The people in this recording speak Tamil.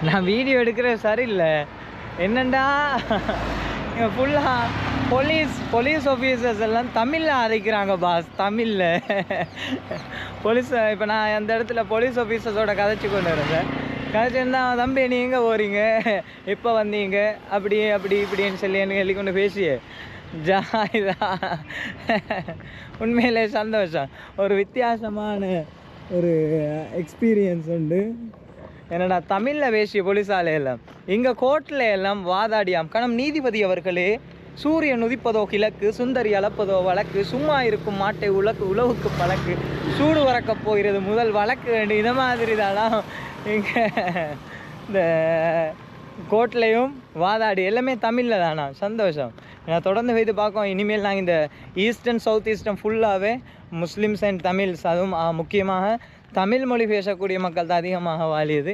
நான் வீடியோ எடுக்கிறது சரியில்லை. என்னண்டா இங்கே ஃபுல்லாக போலீஸ் ஆஃபீஸர்ஸ் எல்லாம் தமிழில் அரைக்கிறாங்க பாஸ். தமிழில் போலீஸ் இப்போ நான் அந்த இடத்துல போலீஸ் ஆஃபீஸர்ஸோட கதைச்சி கொண்டு வரேன். கதைச்சிருந்தா தம்பி நீ எங்கே போகிறீங்க, எப்போ வந்தீங்க, அப்படி இப்படின்னு சொல்லி எனக்கு எழுதி கொண்டு பேசியே ஜாயிதா. உண்மையிலே சந்தோஷம். ஒரு வித்தியாசமான ஒரு எக்ஸ்பீரியன்ஸ் உண்டு. என்னடா தமிழில் பேசிய போலீஸாலே எல்லாம் இங்கே கோர்ட்டில் எல்லாம் வாதாடியாம் கணம் நீதிபதி அவர்களே, சூரியன் உதிப்பதோ கிழக்கு, சுந்தரி அளப்பதோ வழக்கு, சும்மா இருக்கும் மாட்டை உழவுக்கு பழக்கு, சூடு வரக்க போகிறது முதல் வழக்கு வேண்டு. இதை மாதிரி தானா இங்கே இந்த கோர்ட்லேயும் வாதாடி எல்லாமே தமிழில் தானா. சந்தோஷம். நான் தொடர்ந்து வைத்து பார்க்கோம். இனிமேல் நாங்கள் இந்த ஈஸ்டர்ன் சவுத் ஈஸ்டர்ன் ஃபுல்லாகவே முஸ்லீம்ஸ் அண்ட் தமிழ்ஸ், அதுவும் முக்கியமாக தமிழ் மொழி பேசக்கூடிய மக்கள் தான் அதிகமாக வாழியது.